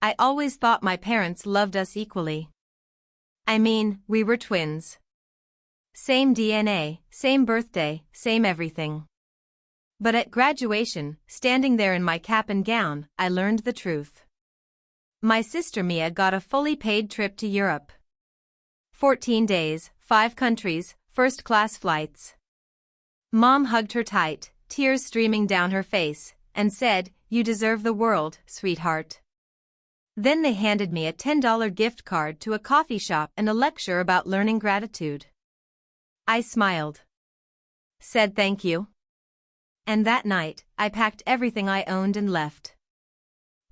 I always thought my parents loved us equally. I mean, we were twins. Same DNA, same birthday, same everything. But at graduation, standing there in my cap and gown, I learned the truth. My sister Mia got a fully paid trip to Europe. 14 days, 5 countries, first-class flights. Mom hugged her tight, tears streaming down her face, and said, "You deserve the world, sweetheart." Then they handed me a $10 gift card to a coffee shop and a lecture about learning gratitude. I smiled. Said thank you. And that night, I packed everything I owned and left.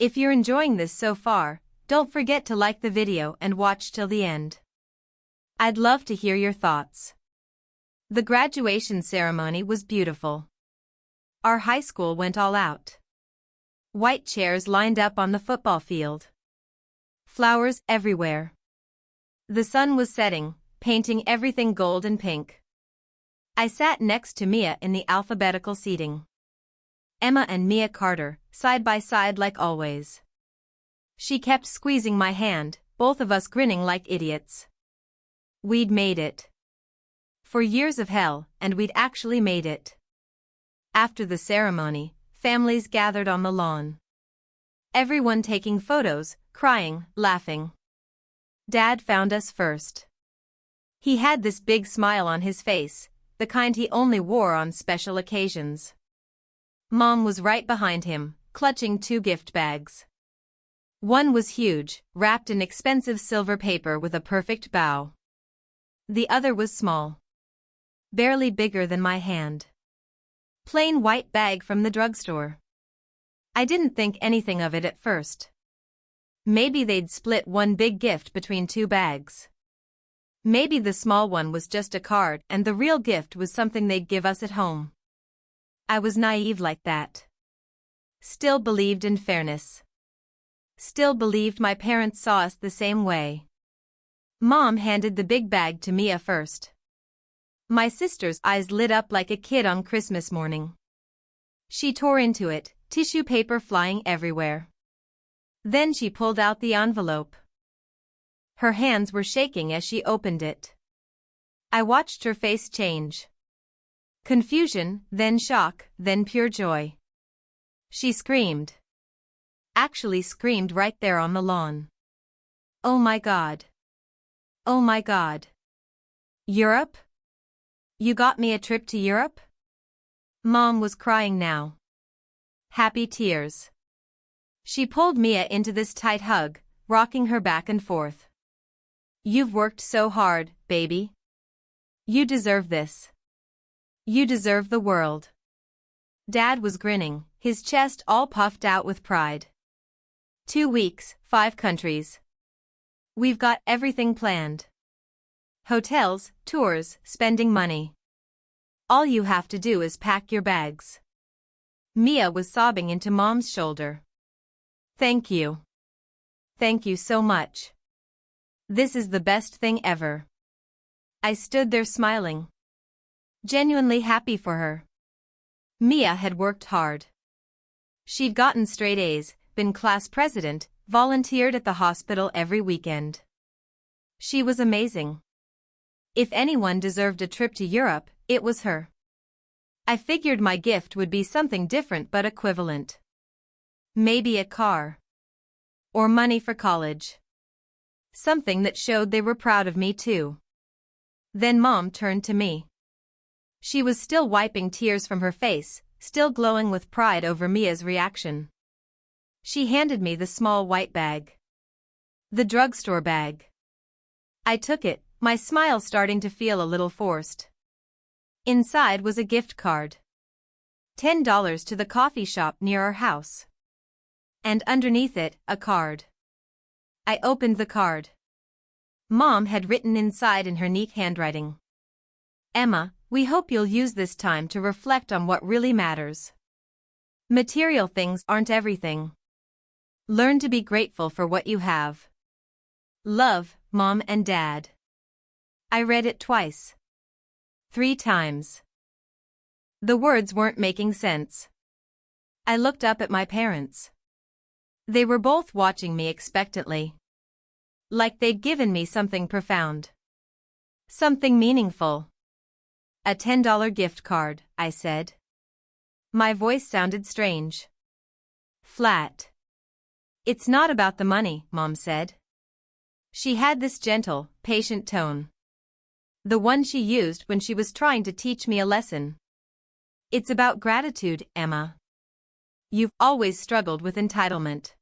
If you're enjoying this so far, don't forget to like the video and watch till the end. I'd love to hear your thoughts. The graduation ceremony was beautiful. Our high school went all out. White chairs lined up on the football field. Flowers everywhere. The sun was setting, painting everything gold and pink. I sat next to Mia in the alphabetical seating. Emma and Mia Carter, side by side like always. She kept squeezing my hand, both of us grinning like idiots. We'd made it. 4 years of hell, and we'd actually made it. After the ceremony, families gathered on the lawn. Everyone taking photos, crying, laughing. Dad found us first. He had this big smile on his face, the kind he only wore on special occasions. Mom was right behind him, clutching 2 gift bags. One was huge, wrapped in expensive silver paper with a perfect bow. The other was small. Barely bigger than my hand. Plain white bag from the drugstore. I didn't think anything of it at first. Maybe they'd split one big gift between 2 bags. Maybe the small one was just a card and the real gift was something they'd give us at home. I was naive like that. Still believed in fairness. Still believed my parents saw us the same way. Mom handed the big bag to Mia first. My sister's eyes lit up like a kid on Christmas morning. She tore into it, tissue paper flying everywhere. Then she pulled out the envelope. Her hands were shaking as she opened it. I watched her face change. Confusion, then shock, then pure joy. She screamed. Actually screamed right there on the lawn. Oh my God. Oh my God. Europe? You got me a trip to Europe? Mom was crying now. Happy tears. She pulled Mia into this tight hug, rocking her back and forth. You've worked so hard, baby. You deserve this. You deserve the world. Dad was grinning, his chest all puffed out with pride. 2 weeks, 5 countries. We've got everything planned. Hotels, tours, spending money. All you have to do is pack your bags. Mia was sobbing into Mom's shoulder. Thank you. Thank you so much. This is the best thing ever. I stood there smiling. Genuinely happy for her. Mia had worked hard. She'd gotten straight A's, been class president, volunteered at the hospital every weekend. She was amazing. If anyone deserved a trip to Europe, it was her. I figured my gift would be something different but equivalent. Maybe a car. Or money for college. Something that showed they were proud of me too. Then Mom turned to me. She was still wiping tears from her face, still glowing with pride over Mia's reaction. She handed me the small white bag. The drugstore bag. I took it, my smile starting to feel a little forced. Inside was a gift card. $10 to the coffee shop near our house. And underneath it, a card. I opened the card. Mom had written inside in her neat handwriting. Emma, we hope you'll use this time to reflect on what really matters. Material things aren't everything. Learn to be grateful for what you have. Love, Mom and Dad. I read it twice. 3 times. The words weren't making sense. I looked up at my parents. They were both watching me expectantly. Like they'd given me something profound. Something meaningful. A $10 gift card, I said. My voice sounded strange. Flat. It's not about the money, Mom said. She had this gentle, patient tone. The one she used when she was trying to teach me a lesson. It's about gratitude, Emma. You've always struggled with entitlement.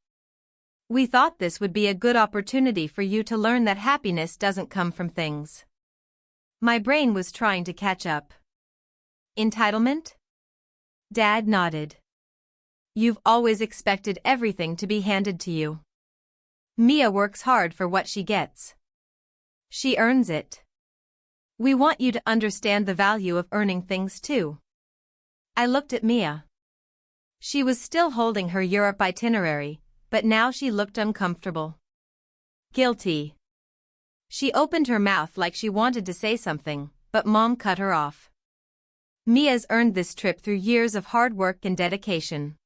We thought this would be a good opportunity for you to learn that happiness doesn't come from things. My brain was trying to catch up. Entitlement? Dad nodded. You've always expected everything to be handed to you. Mia works hard for what she gets. She earns it. We want you to understand the value of earning things too. I looked at Mia. She was still holding her Europe itinerary, but now she looked uncomfortable. Guilty. She opened her mouth like she wanted to say something, but Mom cut her off. Mia's earned this trip through years of hard work and dedication.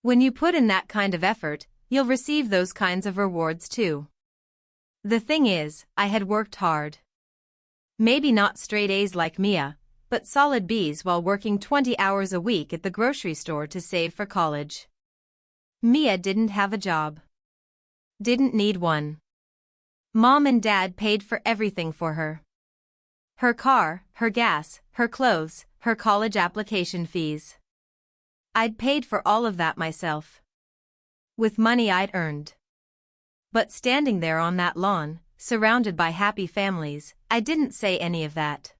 When you put in that kind of effort, you'll receive those kinds of rewards too. The thing is, I had worked hard. Maybe not straight A's like Mia, but solid B's while working 20 hours a week at the grocery store to save for college. Mia didn't have a job. Didn't need one. Mom and Dad paid for everything for her. Her car, her gas, her clothes, her college application fees. I'd paid for all of that myself. With money I'd earned. But standing there on that lawn, surrounded by happy families, I didn't say any of that.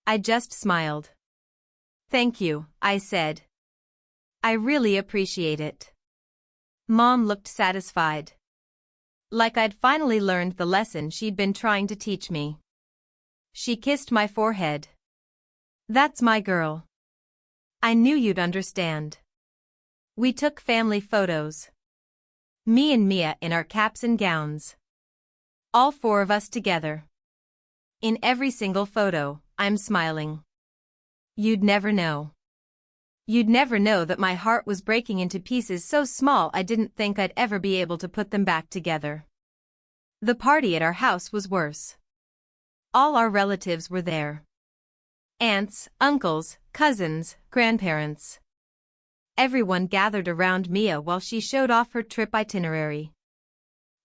I just smiled. Thank you, I said. I really appreciate it. Mom looked satisfied. Like I'd finally learned the lesson she'd been trying to teach me. She kissed my forehead. That's my girl. I knew you'd understand. We took family photos. Me and Mia in our caps and gowns. All four of us together. In every single photo, I'm smiling. You'd never know. You'd never know that my heart was breaking into pieces so small I didn't think I'd ever be able to put them back together. The party at our house was worse. All our relatives were there. Aunts, uncles, cousins, grandparents. Everyone gathered around Mia while she showed off her trip itinerary.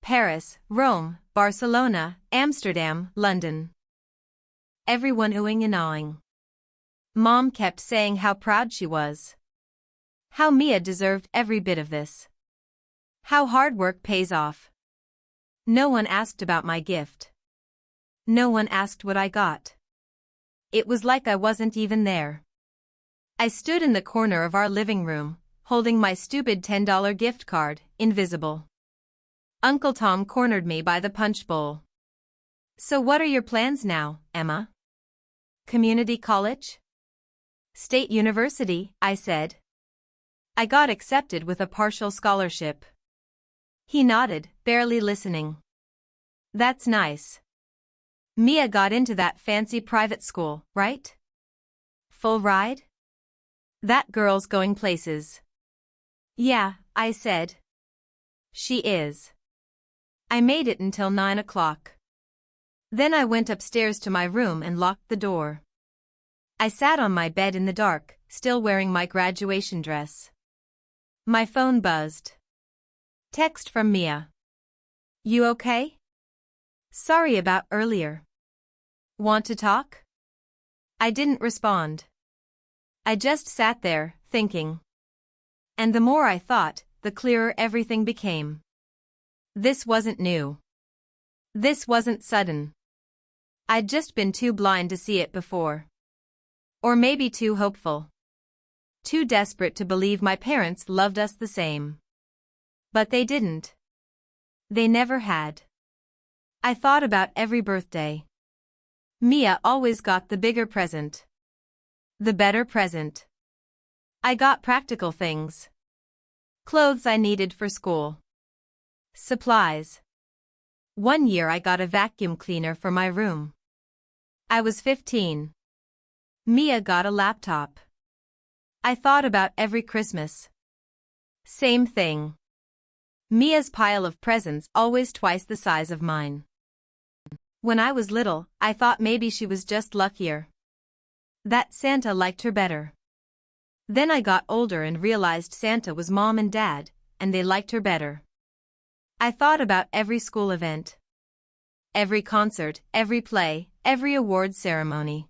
Paris, Rome, Barcelona, Amsterdam, London. Everyone oohing and awing. Mom kept saying how proud she was. How Mia deserved every bit of this. How hard work pays off. No one asked about my gift. No one asked what I got. It was like I wasn't even there. I stood in the corner of our living room, holding my stupid $10 gift card, invisible. Uncle Tom cornered me by the punch bowl. So what are your plans now, Emma? Community college? State university, I said. I got accepted with a partial scholarship. He nodded, barely listening. That's nice. Mia got into that fancy private school, right? Full ride? That girl's going places. Yeah, I said. She is. I made it until 9 o'clock. Then I went upstairs to my room and locked the door. I sat on my bed in the dark, still wearing my graduation dress. My phone buzzed. Text from Mia. You okay? Sorry about earlier. Want to talk? I didn't respond. I just sat there, thinking. And the more I thought, the clearer everything became. This wasn't new. This wasn't sudden. I'd just been too blind to see it before. Or maybe too hopeful. Too desperate to believe my parents loved us the same. But they didn't. They never had. I thought about every birthday. Mia always got the bigger present. The better present. I got practical things. Clothes I needed for school. Supplies. One year I got a vacuum cleaner for my room. I was 15. Mia got a laptop. I thought about every Christmas. Same thing. Mia's pile of presents always twice the size of mine. When I was little, I thought maybe she was just luckier. That Santa liked her better. Then I got older and realized Santa was Mom and Dad, and they liked her better. I thought about every school event, every concert, every play, every award ceremony.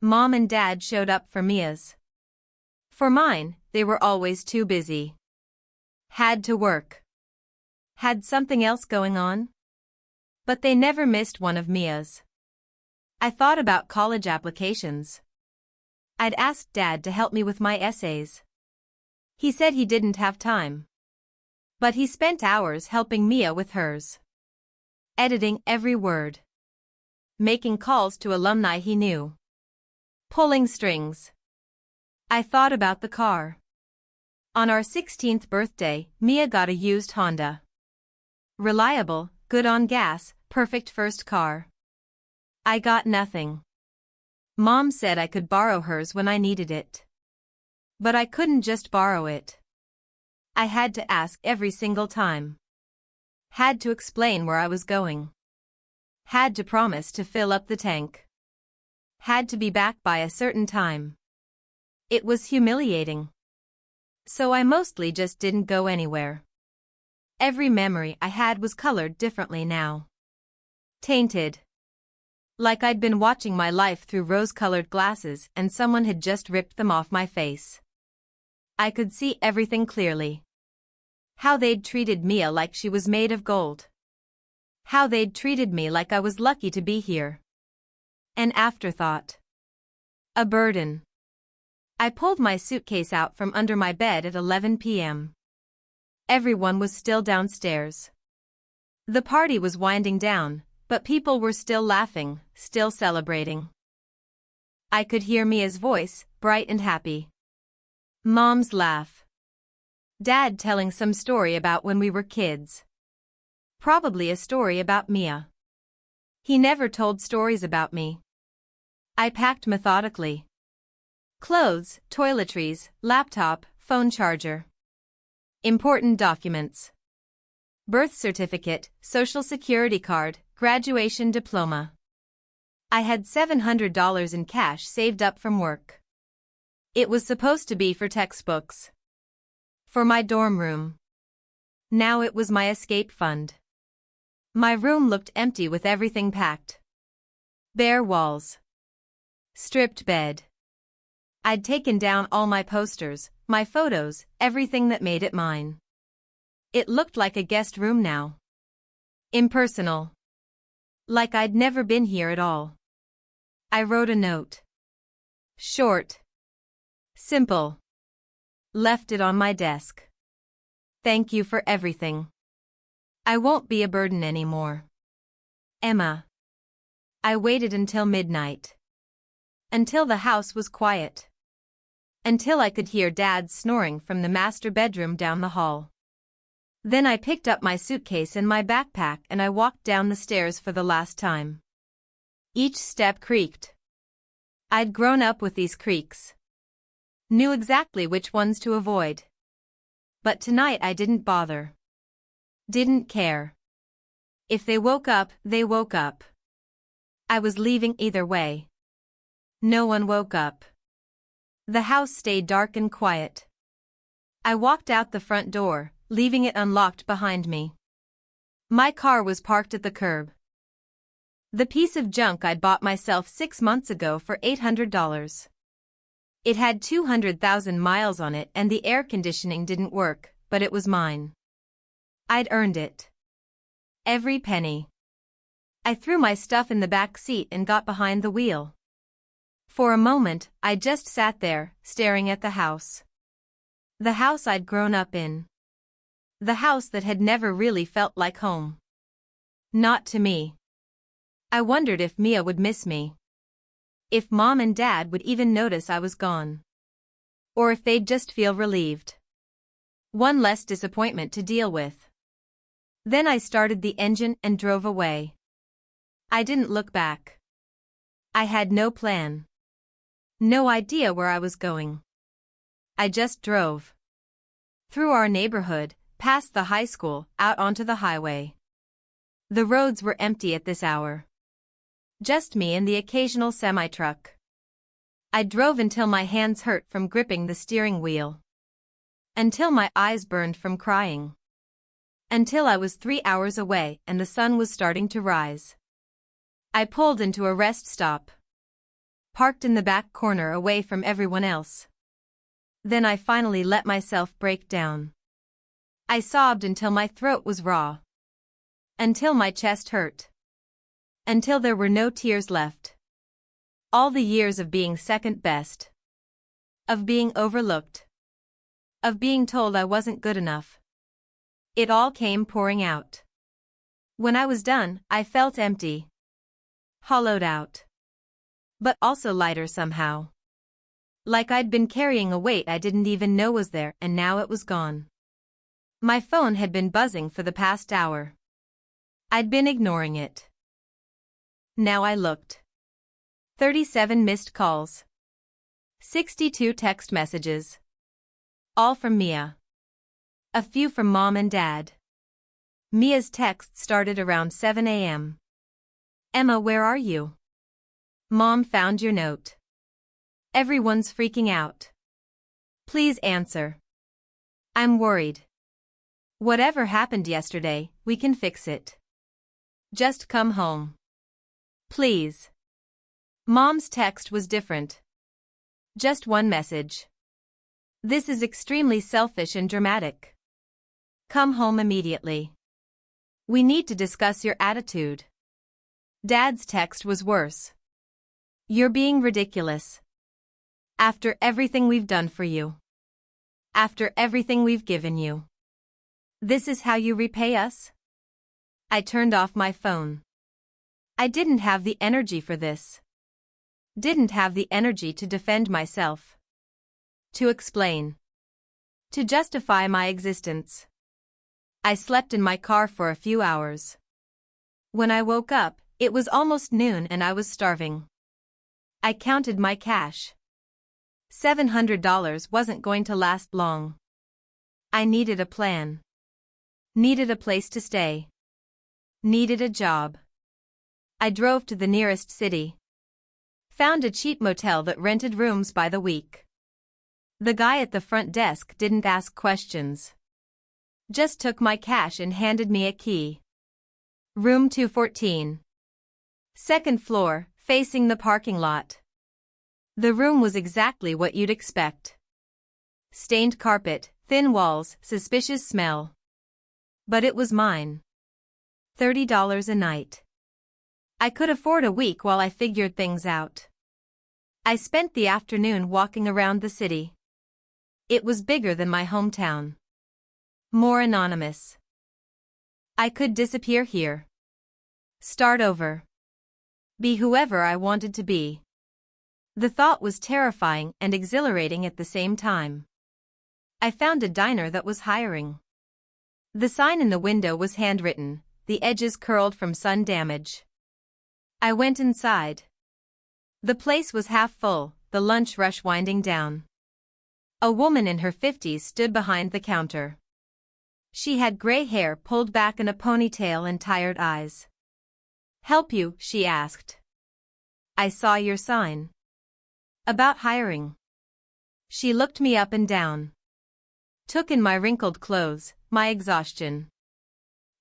Mom and Dad showed up for Mia's. For mine, they were always too busy. Had to work. Had something else going on. But they never missed one of Mia's. I thought about college applications. I'd asked Dad to help me with my essays. He said he didn't have time. But he spent hours helping Mia with hers. Editing every word. Making calls to alumni he knew. Pulling strings. I thought about the car. On our 16th birthday, Mia got a used Honda. Reliable, good on gas, perfect first car. I got nothing. Mom said I could borrow hers when I needed it. But I couldn't just borrow it. I had to ask every single time. Had to explain where I was going. Had to promise to fill up the tank. Had to be back by a certain time. It was humiliating. So I mostly just didn't go anywhere. Every memory I had was colored differently now. Tainted. Like I'd been watching my life through rose-colored glasses and someone had just ripped them off my face. I could see everything clearly. How they'd treated Mia like she was made of gold. How they'd treated me like I was lucky to be here. An afterthought. A burden. I pulled my suitcase out from under my bed at 11 p.m. Everyone was still downstairs. The party was winding down, but people were still laughing, still celebrating. I could hear Mia's voice, bright and happy. Mom's laugh. Dad telling some story about when we were kids. Probably a story about Mia. He never told stories about me. I packed methodically. Clothes, toiletries, laptop, phone charger. Important documents. Birth certificate, social security card, graduation diploma. I had $700 in cash saved up from work. It was supposed to be for textbooks. For my dorm room. Now it was my escape fund. My room looked empty with everything packed. Bare walls. Stripped bed. I'd taken down all my posters, my photos, everything that made it mine. It looked like a guest room now. Impersonal. Like I'd never been here at all. I wrote a note. Short. Simple. Left it on my desk. Thank you for everything. I won't be a burden anymore. Emma. I waited until midnight. Until the house was quiet. Until I could hear Dad snoring from the master bedroom down the hall. Then I picked up my suitcase and my backpack and I walked down the stairs for the last time. Each step creaked. I'd grown up with these creaks. Knew exactly which ones to avoid. But tonight I didn't bother. Didn't care. If they woke up, they woke up. I was leaving either way. No one woke up. The house stayed dark and quiet. I walked out the front door, leaving it unlocked behind me. My car was parked at the curb. The piece of junk I'd bought myself 6 months ago for $800. It had 200,000 miles on it and the air conditioning didn't work, but it was mine. I'd earned it. Every penny. I threw my stuff in the back seat and got behind the wheel. For a moment, I just sat there, staring at the house. The house I'd grown up in. The house that had never really felt like home. Not to me. I wondered if Mia would miss me. If Mom and Dad would even notice I was gone. Or if they'd just feel relieved. One less disappointment to deal with. Then I started the engine and drove away. I didn't look back. I had no plan. No idea where I was going. I just drove. Through our neighborhood, past the high school, out onto the highway. The roads were empty at this hour. Just me and the occasional semi-truck. I drove until my hands hurt from gripping the steering wheel. Until my eyes burned from crying. Until I was 3 hours away and the sun was starting to rise. I pulled into a rest stop. Parked in the back corner away from everyone else. Then I finally let myself break down. I sobbed until my throat was raw. Until my chest hurt. Until there were no tears left. All the years of being second best. Of being overlooked. Of being told I wasn't good enough. It all came pouring out. When I was done, I felt empty. Hollowed out. But also lighter somehow. Like I'd been carrying a weight I didn't even know was there and now it was gone. My phone had been buzzing for the past hour. I'd been ignoring it. Now I looked. 37 missed calls. 62 text messages. All from Mia. A few from Mom and Dad. Mia's text started around 7 a.m. Emma, where are you? Mom found your note. Everyone's freaking out. Please answer. I'm worried. Whatever happened yesterday, we can fix it. Just come home. Please. Mom's text was different. Just one message. This is extremely selfish and dramatic. Come home immediately. We need to discuss your attitude. Dad's text was worse. You're being ridiculous. After everything we've done for you. After everything we've given you. This is how you repay us? I turned off my phone. I didn't have the energy for this. Didn't have the energy to defend myself. To explain. To justify my existence. I slept in my car for a few hours. When I woke up, it was almost noon and I was starving. I counted my cash. $700 wasn't going to last long. I needed a plan. Needed a place to stay. Needed a job. I drove to the nearest city. Found a cheap motel that rented rooms by the week. The guy at the front desk didn't ask questions. Just took my cash and handed me a key. Room 214. Second floor, facing the parking lot. The room was exactly what you'd expect. Stained carpet, thin walls, suspicious smell. But it was mine. $30 a night. I could afford a week while I figured things out. I spent the afternoon walking around the city. It was bigger than my hometown. More anonymous. I could disappear here. Start over. Be whoever I wanted to be. The thought was terrifying and exhilarating at the same time. I found a diner that was hiring. The sign in the window was handwritten, the edges curled from sun damage. I went inside. The place was half full, the lunch rush winding down. A woman in her 50s stood behind the counter. She had gray hair pulled back in a ponytail and tired eyes. Help you? She asked. I saw your sign. About hiring. She looked me up and down. Took in my wrinkled clothes, my exhaustion.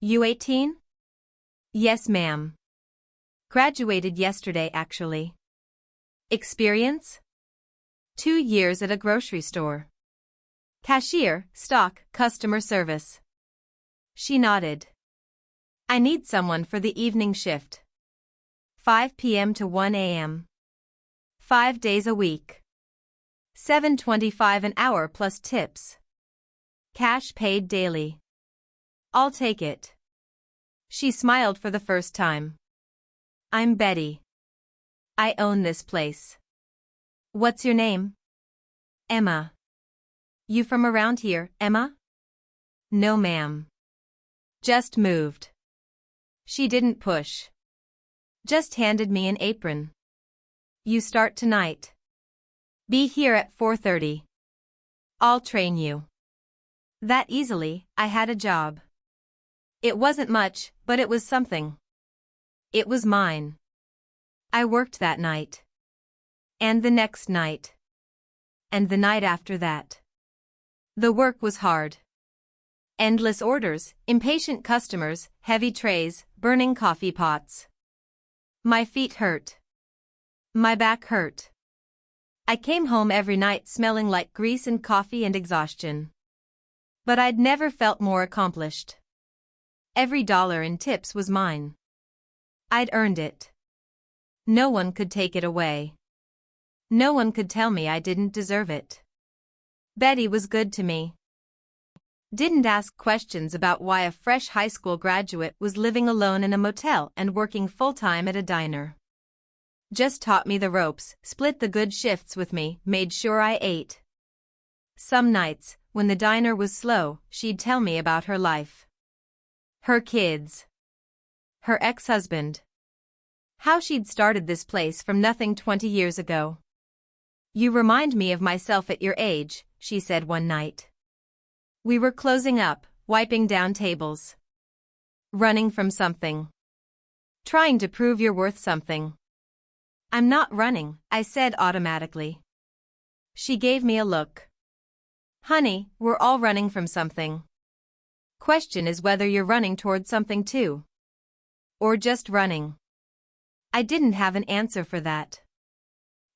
You 18? Yes, ma'am. Graduated yesterday, actually. Experience? 2 years at a grocery store. Cashier, stock, customer service. She nodded. I need someone for the evening shift. 5 p.m. to 1 a.m. 5 days a week. $7.25 an hour plus tips. Cash paid daily. I'll take it. She smiled for the first time. I'm Betty. I own this place. What's your name? Emma. You from around here, Emma? No, ma'am. Just moved. She didn't push. Just handed me an apron. You start tonight. Be here at 4:30. I'll train you. That easily, I had a job. It wasn't much, but it was something. It was mine. I worked that night. And the next night. And the night after that. The work was hard. Endless orders, impatient customers, heavy trays, burning coffee pots. My feet hurt. My back hurt. I came home every night smelling like grease and coffee and exhaustion. But I'd never felt more accomplished. Every dollar in tips was mine. I'd earned it. No one could take it away. No one could tell me I didn't deserve it. Betty was good to me. Didn't ask questions about why a fresh high school graduate was living alone in a motel and working full-time at a diner. Just taught me the ropes, split the good shifts with me, made sure I ate. Some nights, when the diner was slow, she'd tell me about her life. Her kids. Her ex-husband. How she'd started this place from nothing 20 years ago. You remind me of myself at your age, she said one night. We were closing up, wiping down tables. Running from something. Trying to prove you're worth something. I'm not running, I said automatically. She gave me a look. Honey, we're all running from something. Question is whether you're running towards something too. Or just running. I didn't have an answer for that.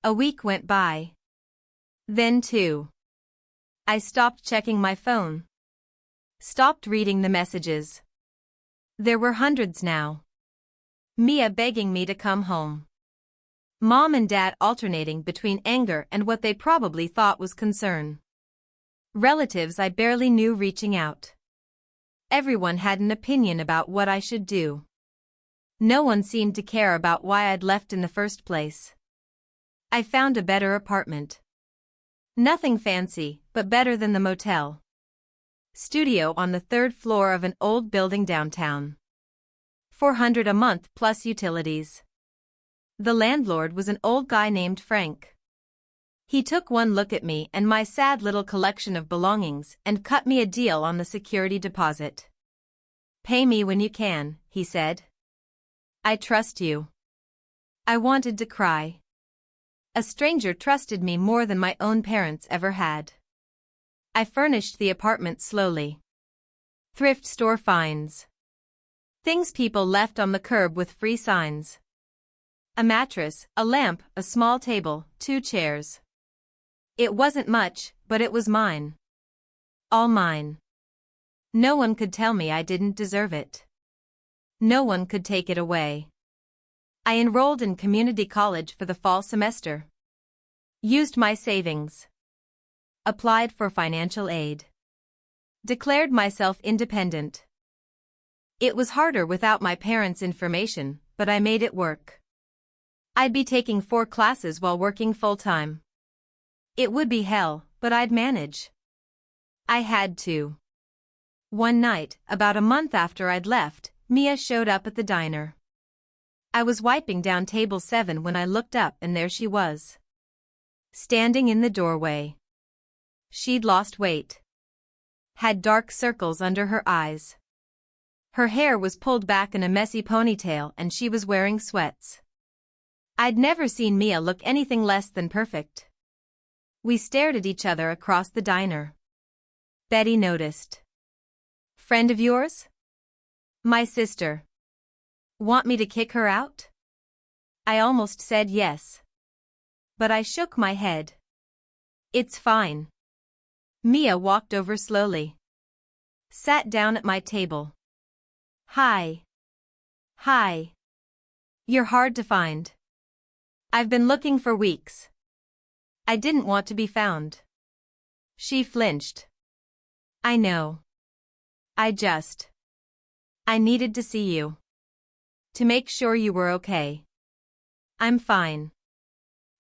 A week went by. Then 2. I stopped checking my phone. Stopped reading the messages. There were hundreds now. Mia begging me to come home. Mom and Dad alternating between anger and what they probably thought was concern. Relatives I barely knew reaching out. Everyone had an opinion about what I should do. No one seemed to care about why I'd left in the first place. I found a better apartment. Nothing fancy, but better than the motel. Studio on the 3rd floor of an old building downtown. $400 a month plus utilities. The landlord was an old guy named Frank. He took one look at me and my sad little collection of belongings and cut me a deal on the security deposit. Pay me when you can, he said. I trust you. I wanted to cry. A stranger trusted me more than my own parents ever had. I furnished the apartment slowly. Thrift store finds. Things people left on the curb with free signs. A mattress, a lamp, a small table, 2 chairs. It wasn't much, but it was mine. All mine. No one could tell me I didn't deserve it. No one could take it away. I enrolled in community college for the fall semester. Used my savings. Applied for financial aid. Declared myself independent. It was harder without my parents' information, but I made it work. I'd be taking 4 classes while working full-time. It would be hell, but I'd manage. I had to. One night, about a month after I'd left, Mia showed up at the diner. I was wiping down table 7 when I looked up and there she was. Standing in the doorway. She'd lost weight. Had dark circles under her eyes. Her hair was pulled back in a messy ponytail and she was wearing sweats. I'd never seen Mia look anything less than perfect. We stared at each other across the diner. Betty noticed. Friend of yours? My sister. Want me to kick her out? I almost said yes. But I shook my head. It's fine. Mia walked over slowly. Sat down at my table. Hi. Hi. You're hard to find. I've been looking for weeks. I didn't want to be found. She flinched. I know. I needed to see you. To make sure you were okay. I'm fine.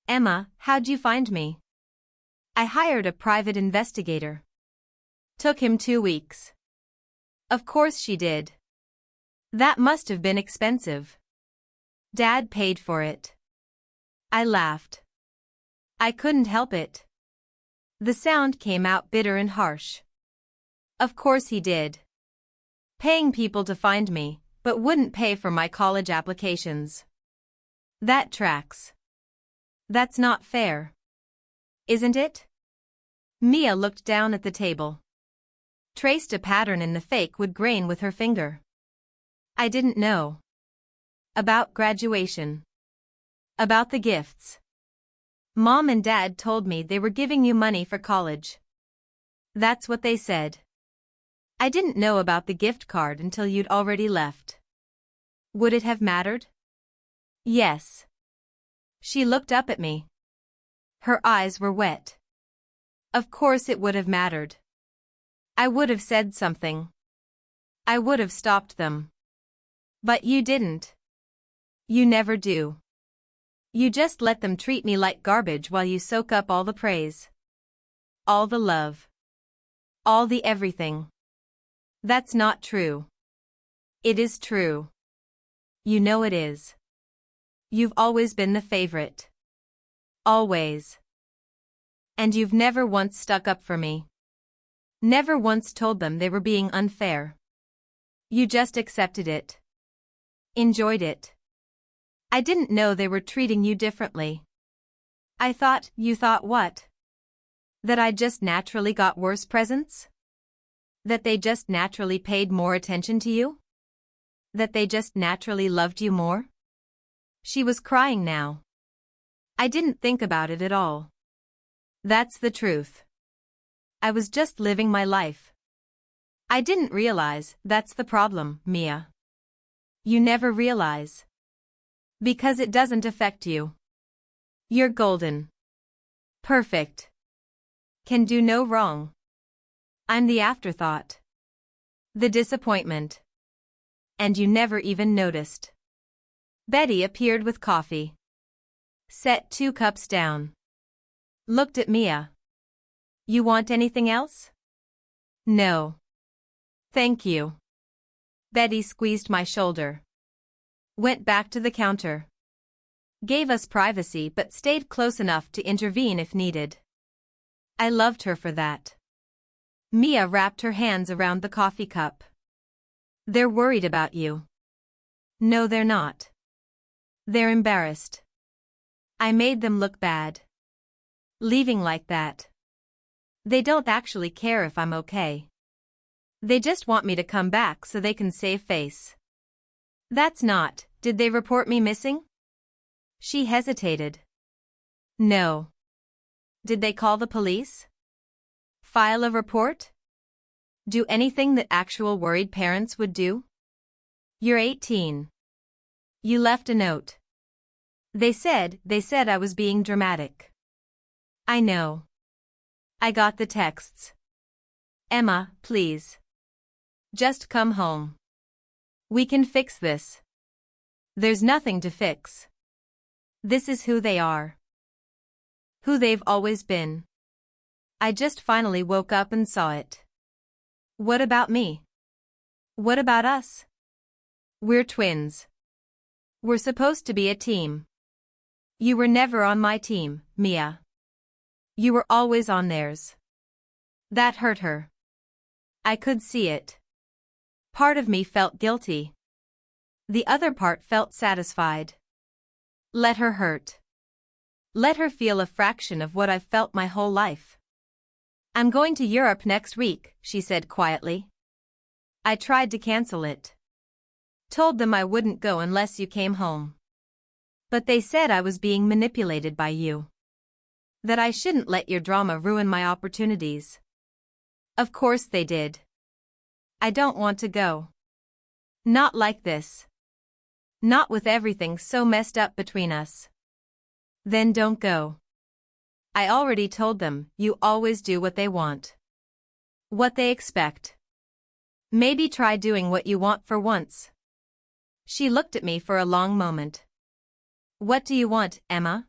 Emma, how'd you find me? I hired a private investigator. Took him 2 weeks. Of course she did. That must have been expensive. Dad paid for it. I laughed. I couldn't help it. The sound came out bitter and harsh. Of course he did. Paying people to find me, but wouldn't pay for my college applications. That tracks. That's not fair. Isn't it? Mia looked down at the table. Traced a pattern in the fake wood grain with her finger. I didn't know. About graduation. About the gifts. Mom and Dad told me they were giving you money for college. That's what they said. I didn't know about the gift card until you'd already left. Would it have mattered? Yes. She looked up at me. Her eyes were wet. Of course it would have mattered. I would have said something. I would have stopped them. But you didn't. You never do. You just let them treat me like garbage while you soak up all the praise. All the love. All the everything. That's not true. It is true. You know it is. You've always been the favorite. Always. And you've never once stuck up for me. Never once told them they were being unfair. You just accepted it. Enjoyed it. I didn't know they were treating you differently. You thought what? That I just naturally got worse presents? That they just naturally paid more attention to you? That they just naturally loved you more? She was crying now. I didn't think about it at all. That's the truth. I was just living my life. I didn't realize that's the problem, Mia. You never realize. Because it doesn't affect you. You're golden. Perfect. Can do no wrong. I'm the afterthought. The disappointment. And you never even noticed. Betty appeared with coffee. Set 2 cups down. Looked at Mia. You want anything else? No. Thank you. Betty squeezed my shoulder. Went back to the counter. Gave us privacy but stayed close enough to intervene if needed. I loved her for that. Mia wrapped her hands around the coffee cup. They're worried about you. No, they're not. They're embarrassed. I made them look bad. Leaving like that. They don't actually care if I'm okay. They just want me to come back so they can save face. That's not, did they report me missing? She hesitated. No. Did they call the police? File a report? Do anything that actual worried parents would do? You're 18. You left a note. They said I was being dramatic. I know. I got the texts. Emma, please. Just come home. We can fix this. There's nothing to fix. This is who they are. Who they've always been. I just finally woke up and saw it. What about me? What about us? We're twins. We're supposed to be a team. You were never on my team, Mia. You were always on theirs. That hurt her. I could see it. Part of me felt guilty. The other part felt satisfied. Let her hurt. Let her feel a fraction of what I've felt my whole life. I'm going to Europe next week, she said quietly. I tried to cancel it. Told them I wouldn't go unless you came home. But they said I was being manipulated by you. That I shouldn't let your drama ruin my opportunities. Of course they did. I don't want to go. Not like this. Not with everything so messed up between us. Then don't go. I already told them you always do what they want. What they expect. Maybe try doing what you want for once. She looked at me for a long moment. What do you want, Emma?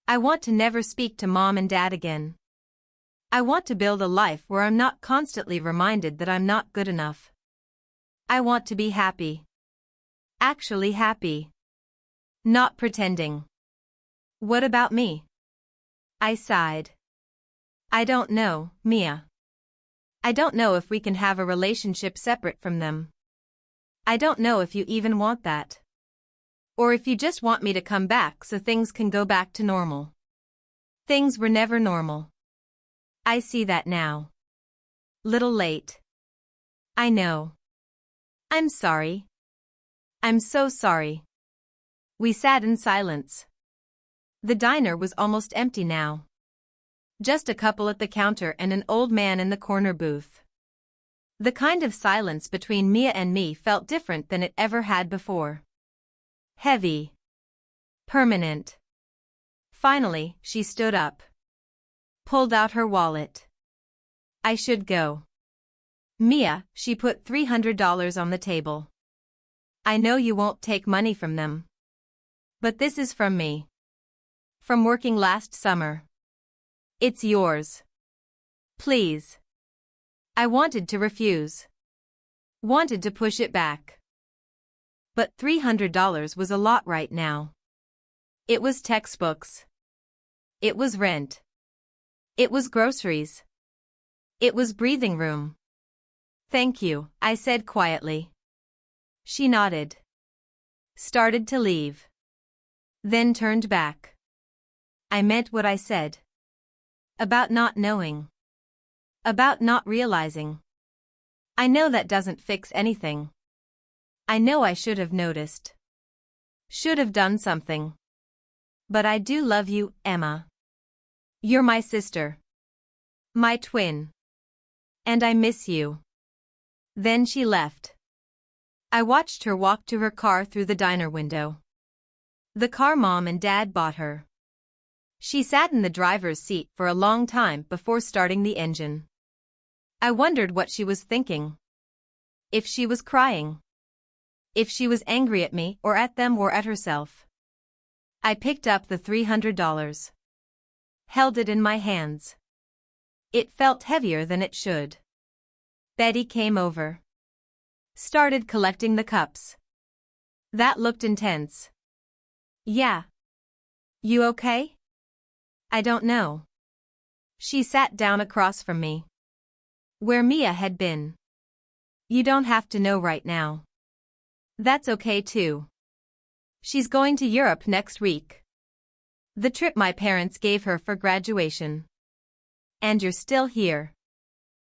I want to never speak to Mom and Dad again. I want to build a life where I'm not constantly reminded that I'm not good enough. I want to be happy. Actually happy. Not pretending. What about me? I sighed. I don't know, Mia. I don't know if we can have a relationship separate from them. I don't know if you even want that. Or if you just want me to come back so things can go back to normal. Things were never normal. I see that now. Little late. I know. I'm sorry. I'm so sorry. We sat in silence. The diner was almost empty now. Just a couple at the counter and an old man in the corner booth. The kind of silence between Mia and me felt different than it ever had before. Heavy. Permanent. Finally, she stood up. Pulled out her wallet. I should go. Mia, she put $300 on the table. I know you won't take money from them. But this is from me. From working last summer. It's yours. Please. I wanted to refuse. Wanted to push it back. But $300 was a lot right now. It was textbooks. It was rent. It was groceries. It was breathing room. Thank you, I said quietly. She nodded. Started to leave. Then turned back. I meant what I said. About not knowing. About not realizing. I know that doesn't fix anything. I know I should have noticed. Should have done something. But I do love you, Emma. You're my sister. My twin. And I miss you. Then she left. I watched her walk to her car through the diner window. The car Mom and Dad bought her. She sat in the driver's seat for a long time before starting the engine. I wondered what she was thinking. If she was crying. If she was angry at me or at them or at herself. I picked up the $300. Held it in my hands. It felt heavier than it should. Betty came over. Started collecting the cups. That looked intense. Yeah. You okay? I don't know. She sat down across from me. Where Mia had been. You don't have to know right now. That's okay too. She's going to Europe next week. The trip my parents gave her for graduation. And you're still here.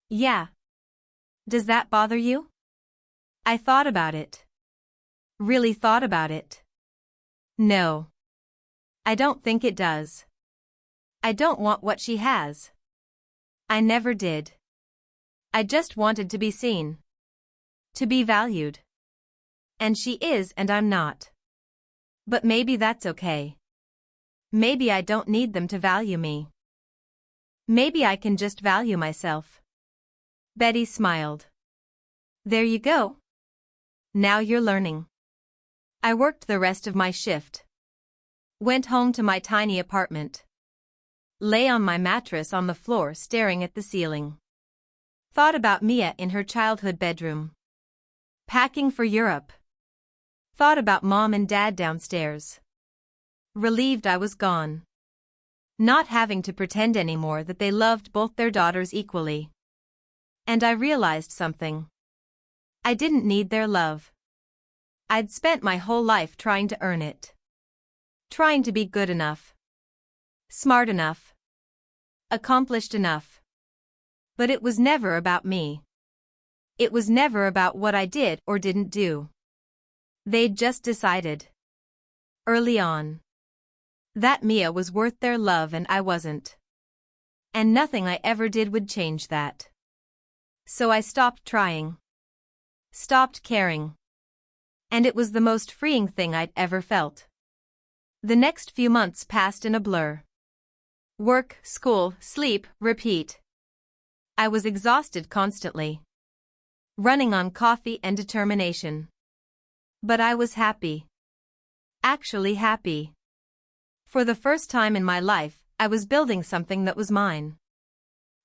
Yeah. Does that bother you? I thought about it. Really thought about it. No. I don't think it does. I don't want what she has. I never did. I just wanted to be seen. To be valued. And she is and I'm not. But maybe that's okay. Maybe I don't need them to value me. Maybe I can just value myself. Betty smiled. There you go. Now you're learning. I worked the rest of my shift. Went home to my tiny apartment. Lay on my mattress on the floor staring at the ceiling. Thought about Mia in her childhood bedroom. Packing for Europe. Thought about Mom and Dad downstairs. Relieved I was gone. Not having to pretend anymore that they loved both their daughters equally. And I realized something. I didn't need their love. I'd spent my whole life trying to earn it. Trying to be good enough. Smart enough. Accomplished enough. But it was never about me. It was never about what I did or didn't do. They'd just decided. Early on. That Mia was worth their love and I wasn't. And nothing I ever did would change that. So I stopped trying. Stopped caring. And it was the most freeing thing I'd ever felt. The next few months passed in a blur. Work, school, sleep, repeat. I was exhausted constantly. Running on coffee and determination. But I was happy. Actually happy. For the first time in my life, I was building something that was mine.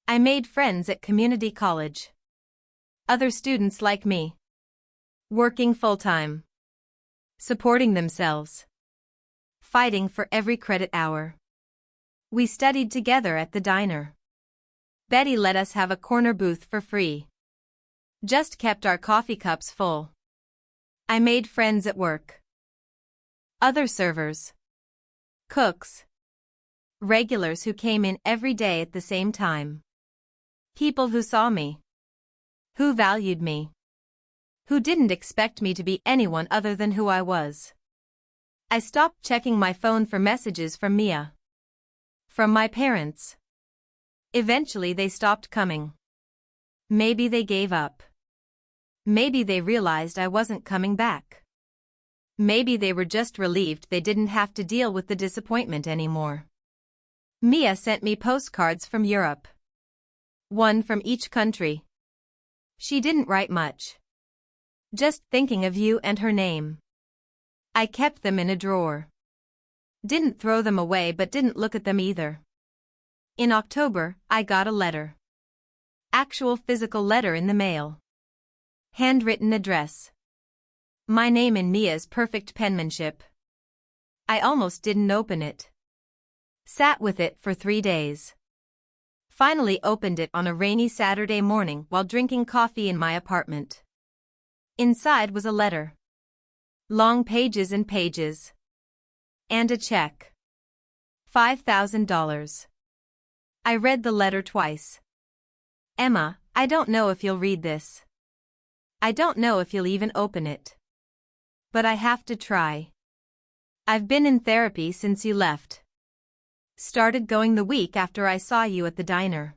I made friends at community college. Other students like me. Working full-time. Supporting themselves. Fighting for every credit hour. We studied together at the diner. Betty let us have a corner booth for free. Just kept our coffee cups full. I made friends at work. Other servers. Cooks. Regulars who came in every day at the same time. People who saw me. Who valued me. Who didn't expect me to be anyone other than who I was. I stopped checking my phone for messages from Mia. From my parents. Eventually they stopped coming. Maybe they gave up. Maybe they realized I wasn't coming back. Maybe they were just relieved they didn't have to deal with the disappointment anymore. Mia sent me postcards from Europe. One from each country. She didn't write much. Just thinking of you and her name. I kept them in a drawer. Didn't throw them away but didn't look at them either. In October, I got a letter. Actual physical letter in the mail. Handwritten address. My name in Mia's perfect penmanship. I almost didn't open it. Sat with it for 3 days. Finally opened it on a rainy Saturday morning while drinking coffee in my apartment. Inside was a letter. Long pages and pages. And a check. $5,000. I read the letter twice. Emma, I don't know if you'll read this. I don't know if you'll even open it. But I have to try. I've been in therapy since you left. Started going the week after I saw you at the diner.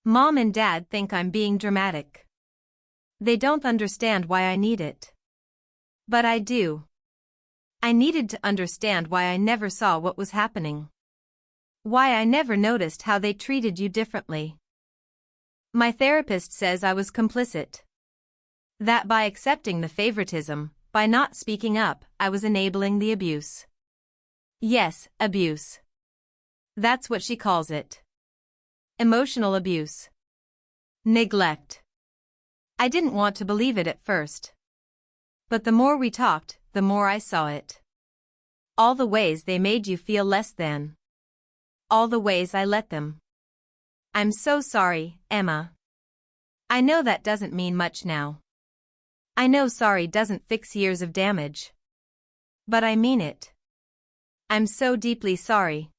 Mom and Dad think I'm being dramatic. They don't understand why I need it. But I do. I needed to understand why I never saw what was happening. Why I never noticed how they treated you differently. My therapist says I was complicit. That by accepting the favoritism, by not speaking up, I was enabling the abuse. Yes, abuse. That's what she calls it. Emotional abuse. Neglect. I didn't want to believe it at first. But the more we talked, the more I saw it. All the ways they made you feel less than. All the ways I let them. I'm so sorry, Emma. I know that doesn't mean much now. I know sorry doesn't fix years of damage. But I mean it. I'm so deeply sorry.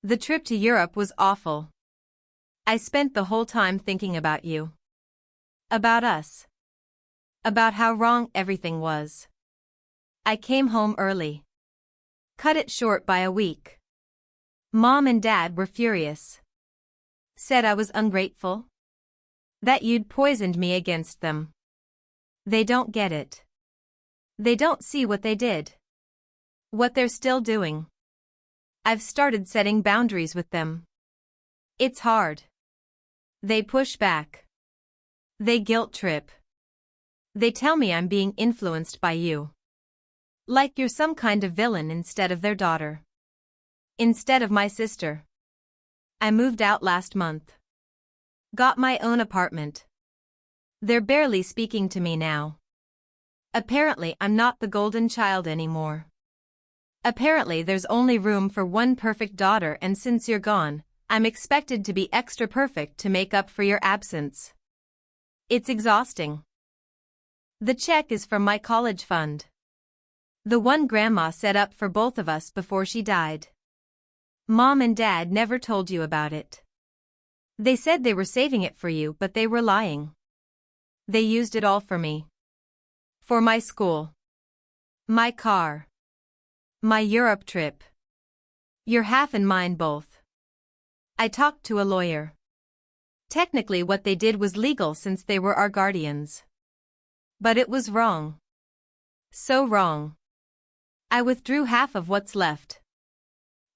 The trip to Europe was awful. I spent the whole time thinking about you. About us. About how wrong everything was. I came home early. Cut it short by a week. Mom and Dad were furious. Said I was ungrateful. That you'd poisoned me against them. They don't get it. They don't see what they did. What they're still doing. I've started setting boundaries with them. It's hard. They push back. They guilt trip. They tell me I'm being influenced by you. Like you're some kind of villain instead of their daughter. Instead of my sister. I moved out last month. Got my own apartment. They're barely speaking to me now. Apparently I'm not the golden child anymore. Apparently there's only room for one perfect daughter, and since you're gone, I'm expected to be extra perfect to make up for your absence. It's exhausting. The check is from my college fund. The one Grandma set up for both of us before she died. Mom and Dad never told you about it. They said they were saving it for you, but they were lying. They used it all for me. For my school. My car. My Europe trip. You're half and mine both. I talked to a lawyer. Technically what they did was legal since they were our guardians. But it was wrong. So wrong. I withdrew half of what's left.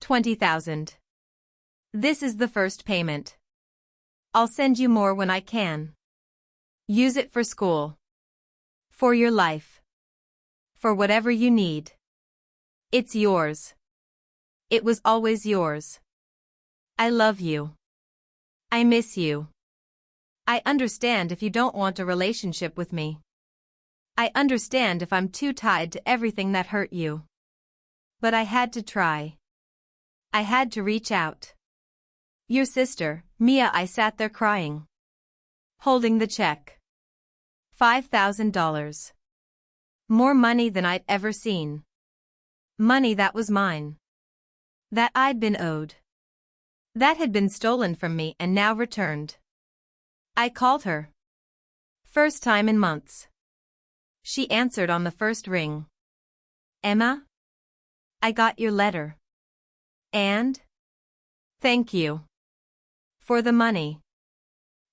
$20,000. This is the first payment. I'll send you more when I can. Use it for school. For your life. For whatever you need. It's yours. It was always yours. I love you. I miss you. I understand if you don't want a relationship with me. I understand if I'm too tied to everything that hurt you. But I had to try. I had to reach out. Your sister, Mia, I sat there crying, holding the check. $5,000. More money than I'd ever seen. Money that was mine. That I'd been owed. That had been stolen from me and now returned. I called her. First time in months. She answered on the first ring. Emma? I got your letter. And? Thank you. For the money.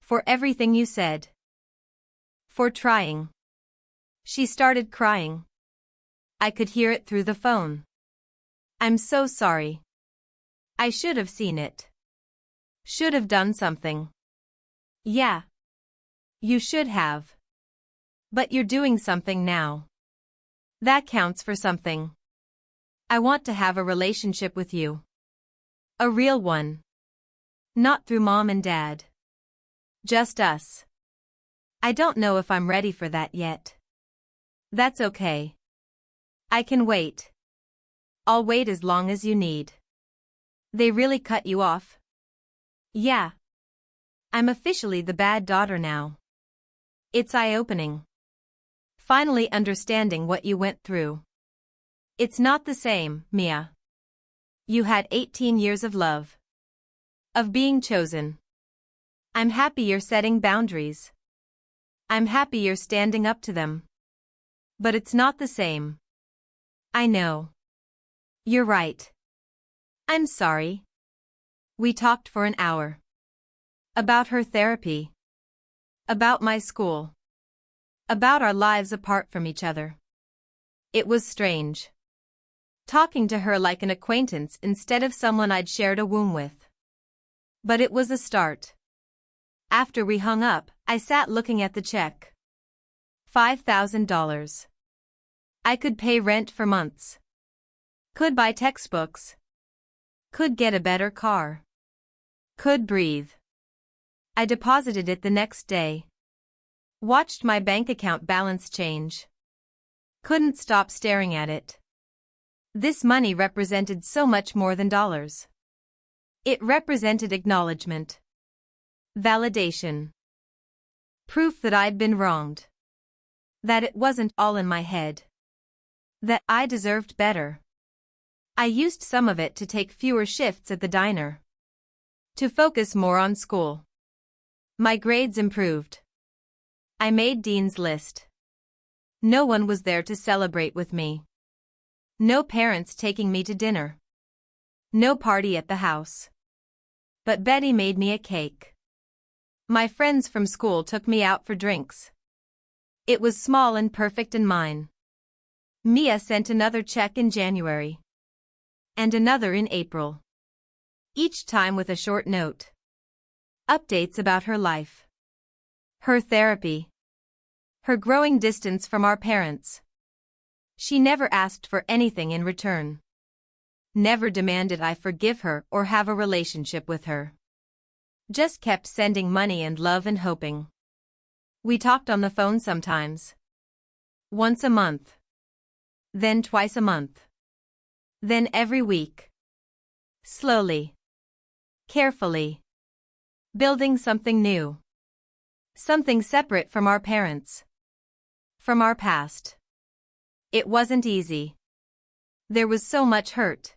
For everything you said. For trying. She started crying. I could hear it through the phone. I'm so sorry. I should have seen it. Should have done something. Yeah. You should have. But you're doing something now. That counts for something. I want to have a relationship with you. A real one. Not through mom and dad. Just us. I don't know if I'm ready for that yet. That's okay. I can wait. I'll wait as long as you need. They really cut you off? Yeah. I'm officially the bad daughter now. It's eye-opening. Finally understanding what you went through. It's not the same, Mia. You had 18 years of love. Of being chosen. I'm happy you're setting boundaries. I'm happy you're standing up to them. But it's not the same. I know. You're right. I'm sorry. We talked for an hour. About her therapy. About my school. About our lives apart from each other. It was strange. Talking to her like an acquaintance instead of someone I'd shared a womb with. But it was a start. After we hung up, I sat looking at the check. $5,000. I could pay rent for months. Could buy textbooks. Could get a better car. Could breathe. I deposited it the next day. Watched my bank account balance change. Couldn't stop staring at it. This money represented so much more than dollars. It represented acknowledgement. Validation. Proof that I'd been wronged. That it wasn't all in my head. That I deserved better. I used some of it to take fewer shifts at the diner. To focus more on school. My grades improved. I made Dean's List. No one was there to celebrate with me. No parents taking me to dinner. No party at the house. But Betty made me a cake. My friends from school took me out for drinks. It was small and perfect and mine. Mia sent another check in January. And another in April. Each time with a short note. Updates about her life. Her therapy. Her growing distance from our parents. She never asked for anything in return. Never demanded I forgive her or have a relationship with her. Just kept sending money and love and hoping. We talked on the phone sometimes. Once a month. Then twice a month. Then every week. Slowly. Carefully. Building something new. Something separate from our parents. From our past. It wasn't easy. There was so much hurt.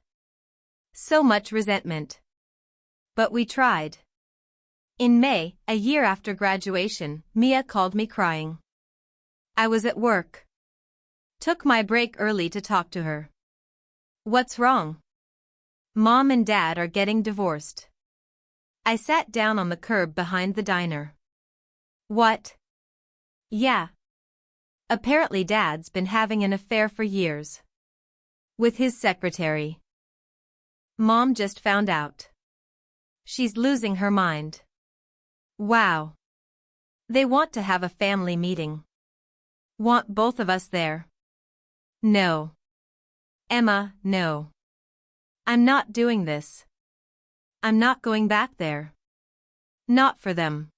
So much resentment. But we tried. In May, a year after graduation, Mia called me crying. I was at work. Took my break early to talk to her. What's wrong? Mom and Dad are getting divorced. I sat down on the curb behind the diner. What? Yeah. Apparently Dad's been having an affair for years. With his secretary. Mom just found out. She's losing her mind. Wow. They want to have a family meeting. Want both of us there. No. Emma, no. I'm not doing this. I'm not going back there. Not for them.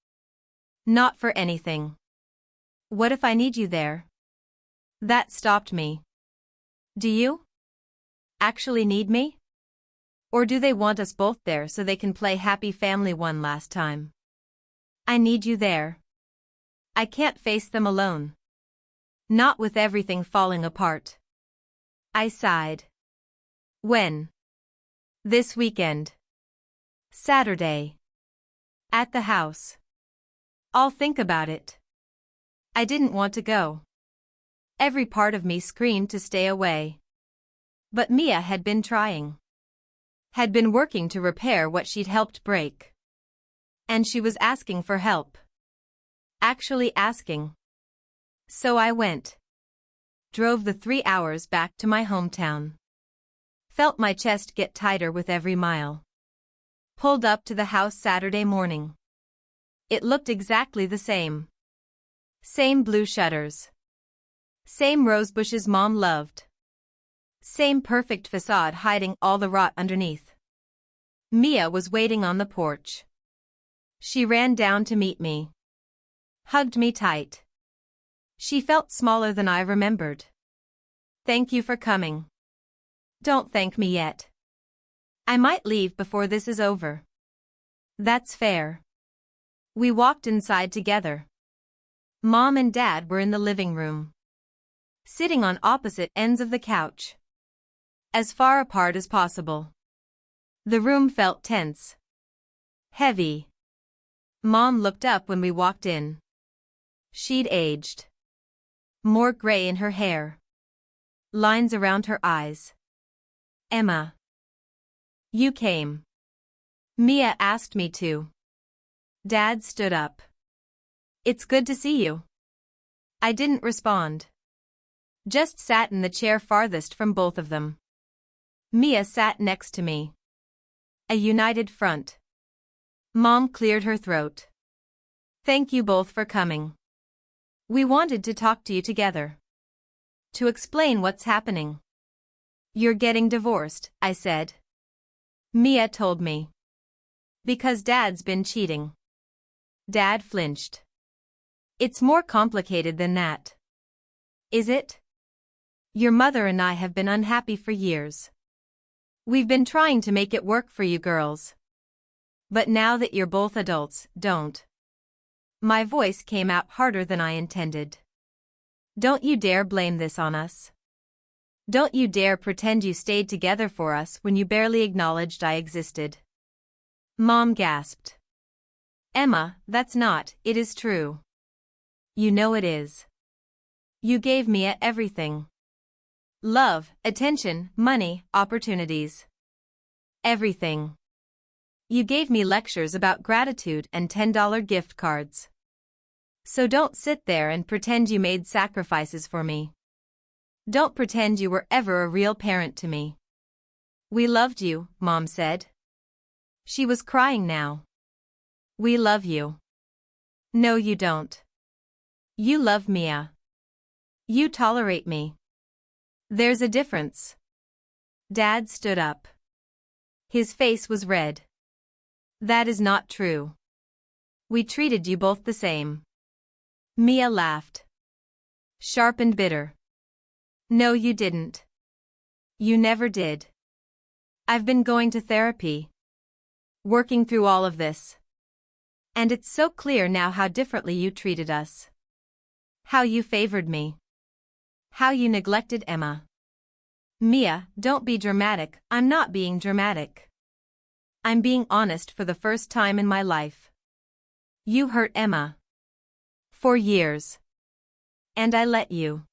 Not for anything. What if I need you there? That stopped me. Do you? Actually need me? Or do they want us both there so they can play happy family one last time? I need you there. I can't face them alone. Not with everything falling apart. I sighed. When? This weekend. Saturday. At the house. I'll think about it. I didn't want to go. Every part of me screamed to stay away. But Mia had been trying. Had been working to repair what she'd helped break. And she was asking for help. Actually asking. So I went. Drove the 3 hours back to my hometown. Felt my chest get tighter with every mile. Pulled up to the house Saturday morning. It looked exactly the same. Same blue shutters. Same rose bushes Mom loved. Same perfect facade hiding all the rot underneath. Mia was waiting on the porch. She ran down to meet me. Hugged me tight. She felt smaller than I remembered. Thank you for coming. Don't thank me yet. I might leave before this is over. That's fair. We walked inside together. Mom and Dad were in the living room. Sitting on opposite ends of the couch. As far apart as possible. The room felt tense. Heavy. Mom looked up when we walked in. She'd aged. More gray in her hair. Lines around her eyes. Emma. You came. Mia asked me to. Dad stood up. It's good to see you. I didn't respond. Just sat in the chair farthest from both of them. Mia sat next to me. A united front. Mom cleared her throat. Thank you both for coming. We wanted to talk to you together. To explain what's happening. You're getting divorced, I said. Mia told me. Because Dad's been cheating. Dad flinched. It's more complicated than that. Is it? Your mother and I have been unhappy for years. We've been trying to make it work for you girls. But now that you're both adults, don't. My voice came out harder than I intended. Don't you dare blame this on us. Don't you dare pretend you stayed together for us when you barely acknowledged I existed. Mom gasped. Emma, that's not, it is true. You know it is. You gave Mia everything. Love, attention, money, opportunities. Everything. You gave me lectures about gratitude and $10 gift cards. So don't sit there and pretend you made sacrifices for me. Don't pretend you were ever a real parent to me. We loved you, Mom said. She was crying now. We love you. No, you don't. You love Mia. You tolerate me. There's a difference. Dad stood up. His face was red. That is not true. We treated you both the same. Mia laughed. Sharp and bitter. No, you didn't. You never did. I've been going to therapy. Working through all of this. And it's so clear now how differently you treated us. How you favored me. How you neglected Emma. Mia, don't be dramatic, I'm not being dramatic. I'm being honest for the first time in my life. You hurt Emma. For years. And I let you.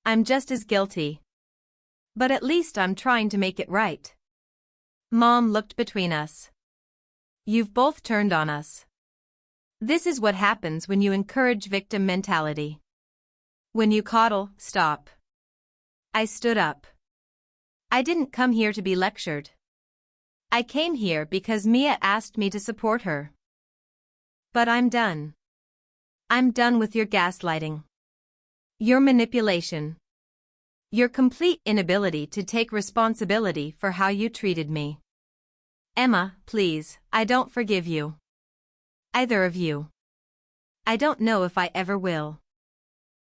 I'm just as guilty. But at least I'm trying to make it right. Mom looked between us. You've both turned on us. This is what happens when you encourage victim mentality. When you coddle, stop. I stood up. I didn't come here to be lectured. I came here because Mia asked me to support her. But I'm done. I'm done with your gaslighting. Your manipulation. Your complete inability to take responsibility for how you treated me. Emma, please, I don't forgive you. Either of you. I don't know if I ever will.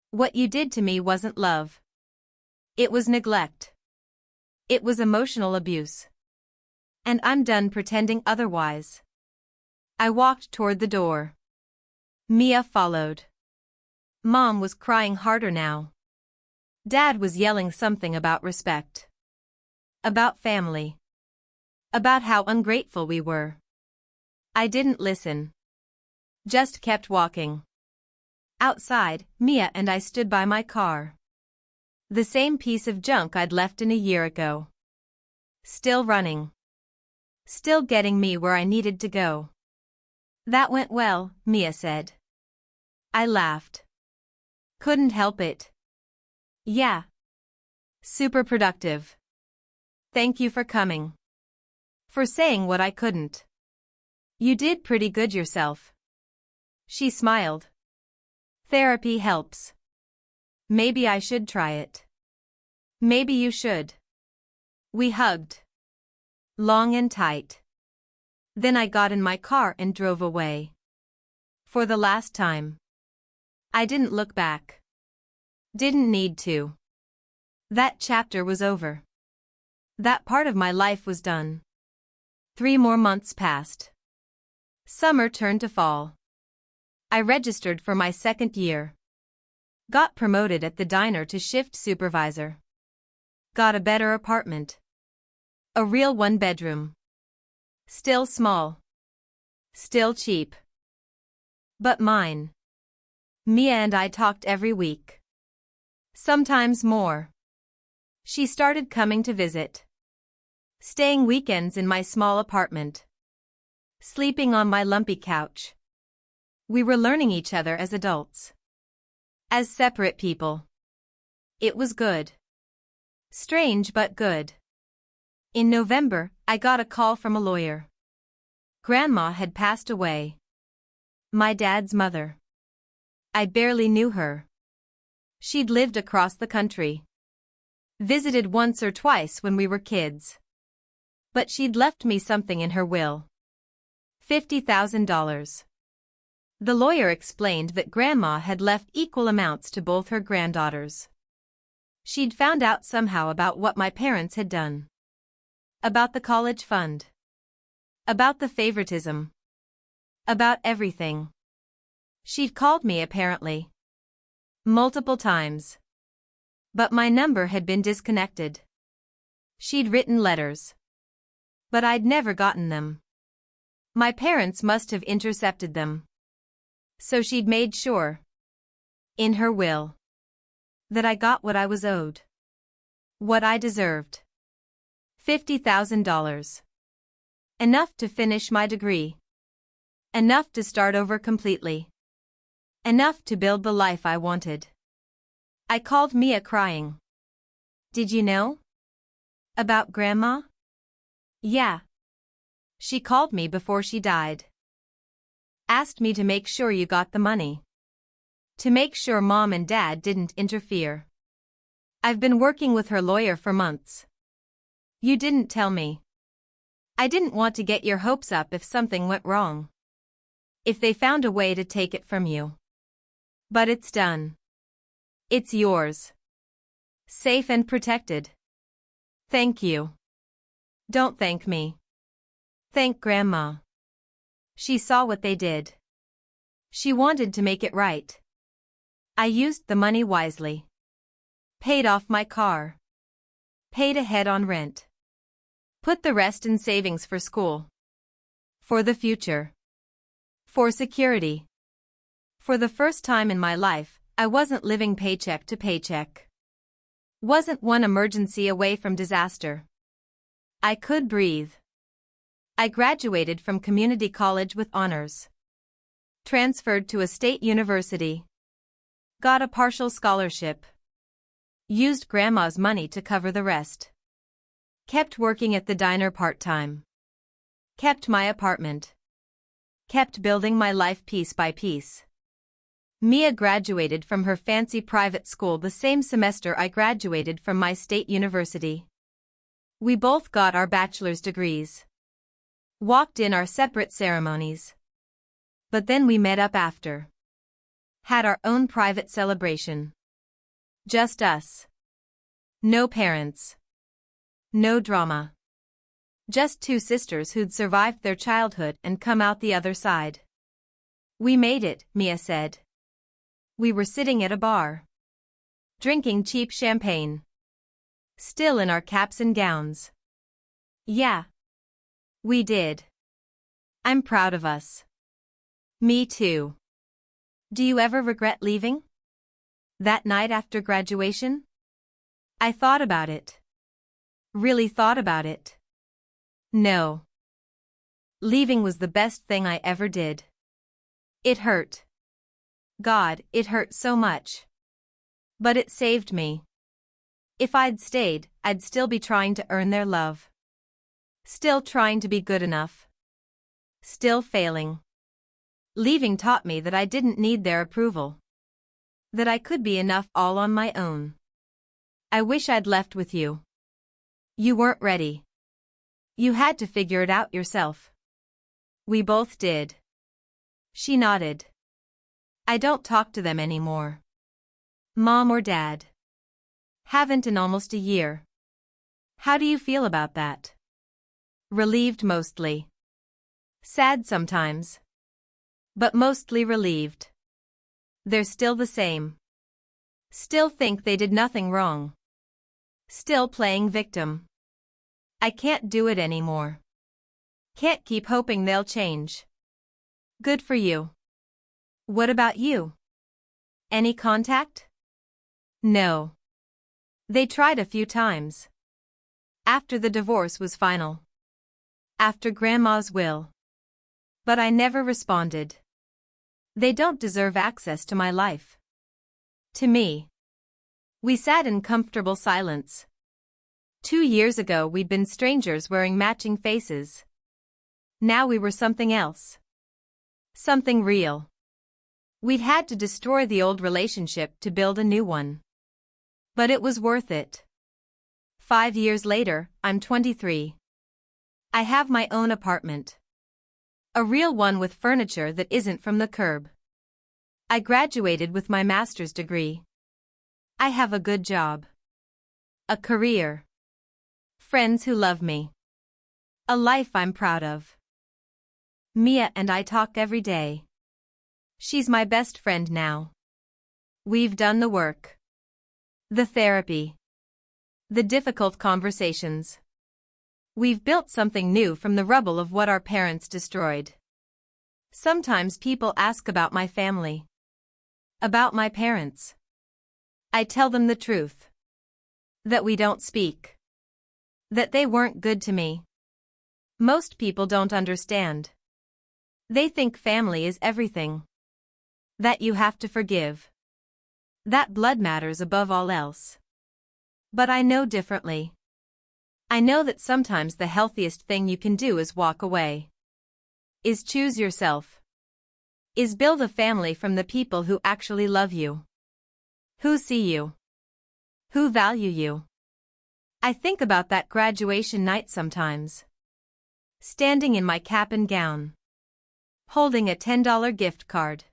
What you did to me wasn't love. It was neglect. It was emotional abuse. And I'm done pretending otherwise. I walked toward the door. Mia followed. Mom was crying harder now. Dad was yelling something about respect. About family. About how ungrateful we were. I didn't listen. Just kept walking. Outside, Mia and I stood by my car. The same piece of junk I'd left in a year ago. Still running. Still getting me where I needed to go. That went well, Mia said. I laughed. Couldn't help it. Yeah. Super productive. Thank you for coming. For saying what I couldn't. You did pretty good yourself. She smiled. Therapy helps. Maybe I should try it. Maybe you should. We hugged. Long and tight. Then I got in my car and drove away. For the last time. I didn't look back. Didn't need to. That chapter was over. That part of my life was done. 3 more months passed. Summer turned to fall. I registered for my 2nd year. Got promoted at the diner to shift supervisor. Got a better apartment. A real 1-bedroom. Still small. Still cheap. But mine. Mia and I talked every week. Sometimes more. She started coming to visit. Staying weekends in my small apartment. Sleeping on my lumpy couch. We were learning each other as adults. As separate people. It was good. Strange but good. In November, I got a call from a lawyer. Grandma had passed away. My dad's mother. I barely knew her. She'd lived across the country. Visited once or twice when we were kids. But she'd left me something in her will. $50,000. The lawyer explained that Grandma had left equal amounts to both her granddaughters. She'd found out somehow about what my parents had done. About the college fund. About the favoritism. About everything. She'd called me apparently. Multiple times. But my number had been disconnected. She'd written letters. But I'd never gotten them. My parents must have intercepted them. So she'd made sure. In her will. That I got what I was owed. What I deserved. $50,000. Enough to finish my degree. Enough to start over completely. Enough to build the life I wanted. I called Mia crying. Did you know? About Grandma? Yeah. She called me before she died. Asked me to make sure you got the money. To make sure Mom and Dad didn't interfere. I've been working with her lawyer for months. You didn't tell me. I didn't want to get your hopes up if something went wrong. If they found a way to take it from you. But it's done. It's yours. Safe and protected. Thank you. Don't thank me. Thank Grandma. She saw what they did. She wanted to make it right. I used the money wisely. Paid off my car. Paid ahead on rent. Put the rest in savings for school. For the future. For security. For the first time in my life, I wasn't living paycheck to paycheck. Wasn't one emergency away from disaster. I could breathe. I graduated from community college with honors. Transferred to a state university. Got a partial scholarship. Used Grandma's money to cover the rest. Kept working at the diner part-time. Kept my apartment. Kept building my life piece by piece. Mia graduated from her fancy private school the same semester I graduated from my state university. We both got our bachelor's degrees. Walked in our separate ceremonies. But then we met up after. Had our own private celebration. Just us. No parents. No drama. Just two sisters who'd survived their childhood and come out the other side. We made it, Mia said. We were sitting at a bar, drinking cheap champagne. Still in our caps and gowns. Yeah. We did. I'm proud of us. Me too. Do you ever regret leaving? That night after graduation? I thought about it. Really thought about it. No. Leaving was the best thing I ever did. It hurt. God, it hurt so much. But it saved me. If I'd stayed, I'd still be trying to earn their love. Still trying to be good enough. Still failing. Leaving taught me that I didn't need their approval. That I could be enough all on my own. I wish I'd left with you. You weren't ready. You had to figure it out yourself. We both did. She nodded. I don't talk to them anymore. Mom or Dad. Haven't in almost a year. How do you feel about that? Relieved mostly. Sad sometimes. But mostly relieved. They're still the same. Still think they did nothing wrong. Still playing victim. I can't do it anymore. Can't keep hoping they'll change. Good for you. What about you? Any contact? No. They tried a few times. After the divorce was final. After Grandma's will. But I never responded. They don't deserve access to my life. To me. We sat in comfortable silence. 2 years ago we'd been strangers wearing matching faces. Now we were something else. Something real. We'd had to destroy the old relationship to build a new one. But it was worth it. 5 years later, I'm 23. I have my own apartment. A real one with furniture that isn't from the curb. I graduated with my master's degree. I have a good job. A career. Friends who love me. A life I'm proud of. Mia and I talk every day. She's my best friend now. We've done the work. The therapy. The difficult conversations. We've built something new from the rubble of what our parents destroyed. Sometimes people ask about my family. About my parents. I tell them the truth. That we don't speak. That they weren't good to me. Most people don't understand. They think family is everything. That you have to forgive. That blood matters above all else. But I know differently. I know that sometimes the healthiest thing you can do is walk away. Is choose yourself. Is build a family from the people who actually love you. Who see you. Who value you. I think about that graduation night sometimes. Standing in my cap and gown. Holding a $10 gift card.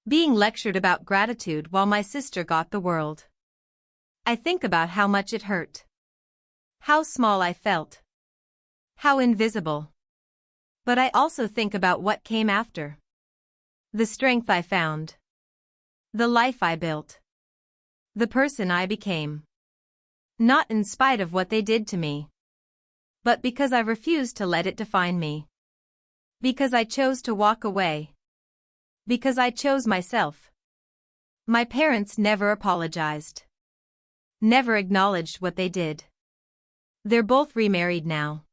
Being lectured about gratitude while my sister got the world. I think about how much it hurt. How small I felt. How invisible. But I also think about what came after. The strength I found. The life I built. The person I became. Not in spite of what they did to me. But because I refused to let it define me. Because I chose to walk away. Because I chose myself. My parents never apologized. Never acknowledged what they did. They're both remarried now.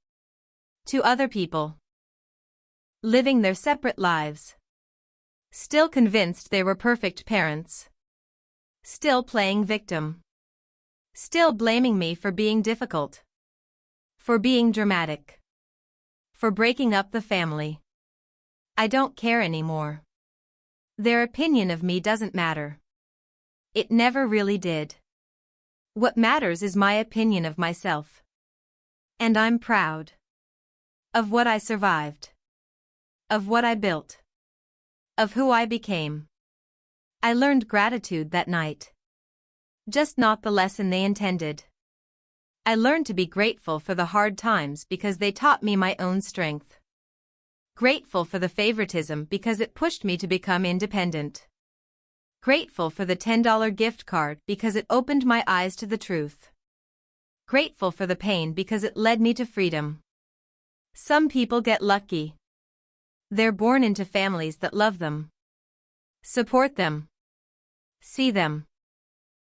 To other people. Living their separate lives. Still convinced they were perfect parents. Still playing victim. Still blaming me for being difficult. For being dramatic. For breaking up the family. I don't care anymore. Their opinion of me doesn't matter. It never really did. What matters is my opinion of myself. And I'm proud. Of what I survived. Of what I built. Of who I became. I learned gratitude that night. Just not the lesson they intended. I learned to be grateful for the hard times because they taught me my own strength. Grateful for the favoritism because it pushed me to become independent. Grateful for the $10 gift card because it opened my eyes to the truth. Grateful for the pain because it led me to freedom. Some people get lucky. They're born into families that love them, support them, see them.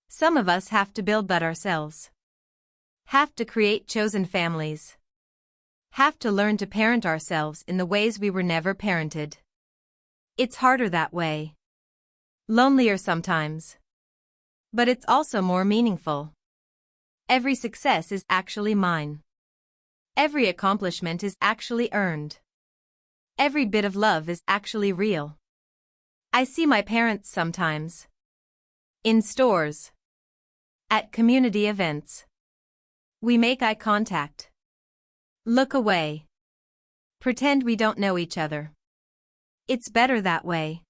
Some of us have to build that ourselves. Have to create chosen families. Have to learn to parent ourselves in the ways we were never parented. It's harder that way. Lonelier sometimes. But it's also more meaningful. Every success is actually mine. Every accomplishment is actually earned. Every bit of love is actually real. I see my parents sometimes. In stores. At community events. We make eye contact. Look away. Pretend we don't know each other. It's better that way.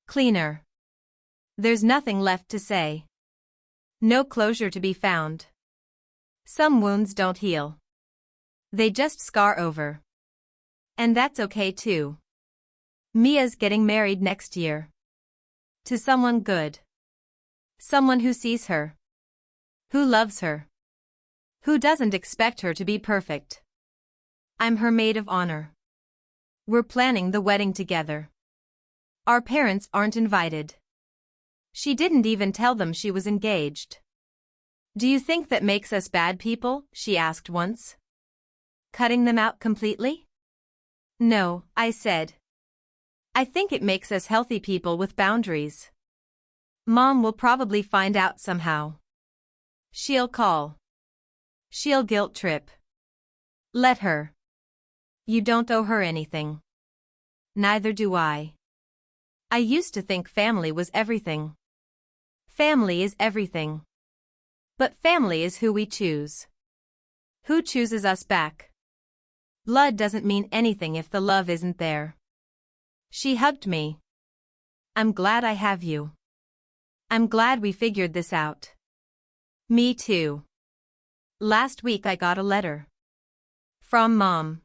Cleaner. There's nothing left to say. No closure to be found. Some wounds don't heal. They just scar over. And that's okay too. Mia's getting married next year. To someone good. Someone who sees her. Who loves her. Who doesn't expect her to be perfect. I'm her maid of honor. We're planning the wedding together. Our parents aren't invited. She didn't even tell them she was engaged. Do you think that makes us bad people? She asked once. Cutting them out completely? No, I said. I think it makes us healthy people with boundaries. Mom will probably find out somehow. She'll call. She'll guilt trip. Let her. You don't owe her anything. Neither do I. I used to think family was everything. Family is everything. But family is who we choose. Who chooses us back? Blood doesn't mean anything if the love isn't there. She hugged me. I'm glad I have you. I'm glad we figured this out. Me too. Last week I got a letter. From Mom.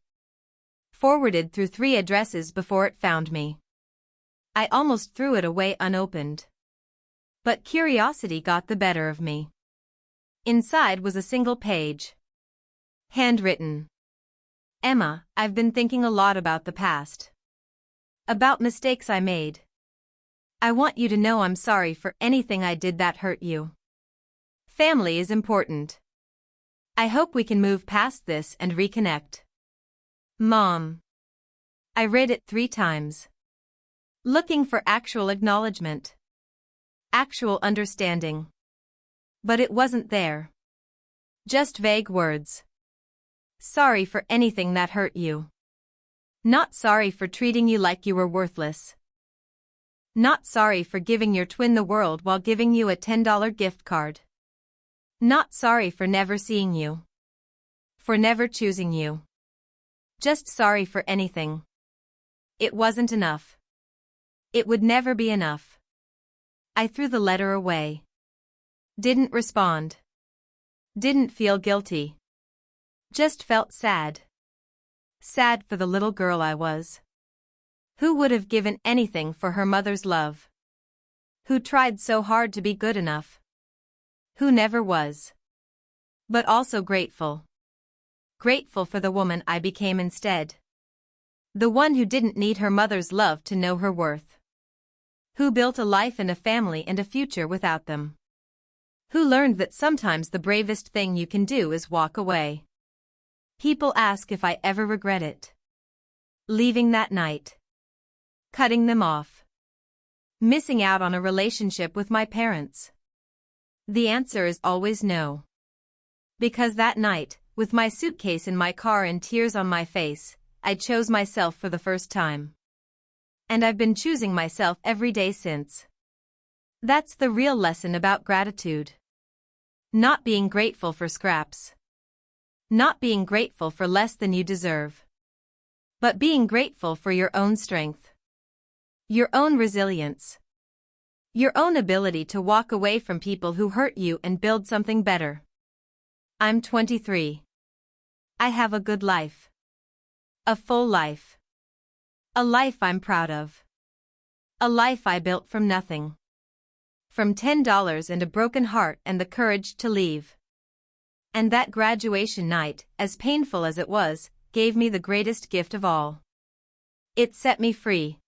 Forwarded through 3 addresses before it found me. I almost threw it away unopened. But curiosity got the better of me. Inside was a single page. Handwritten. Emma, I've been thinking a lot about the past. About mistakes I made. I want you to know I'm sorry for anything I did that hurt you. Family is important. I hope we can move past this and reconnect. Mom. I read it 3 times. Looking for actual acknowledgement. Actual understanding. But it wasn't there. Just vague words. Sorry for anything that hurt you. Not sorry for treating you like you were worthless. Not sorry for giving your twin the world while giving you a $10 gift card. Not sorry for never seeing you. For never choosing you. Just sorry for anything. It wasn't enough. It would never be enough. I threw the letter away. Didn't respond. Didn't feel guilty. Just felt sad. Sad for the little girl I was. Who would have given anything for her mother's love? Who tried so hard to be good enough? Who never was. But also grateful. Grateful for the woman I became instead. The one who didn't need her mother's love to know her worth. Who built a life and a family and a future without them. Who learned that sometimes the bravest thing you can do is walk away. People ask if I ever regret it. Leaving that night. Cutting them off. Missing out on a relationship with my parents. The answer is always no. Because that night, with my suitcase in my car and tears on my face, I chose myself for the first time. And I've been choosing myself every day since. That's the real lesson about gratitude. Not being grateful for scraps. Not being grateful for less than you deserve. But being grateful for your own strength. Your own resilience. Your own ability to walk away from people who hurt you and build something better. I'm 23. I have a good life. A full life. A life I'm proud of. A life I built from nothing. From $10 and a broken heart and the courage to leave. And that graduation night, as painful as it was, gave me the greatest gift of all. It set me free.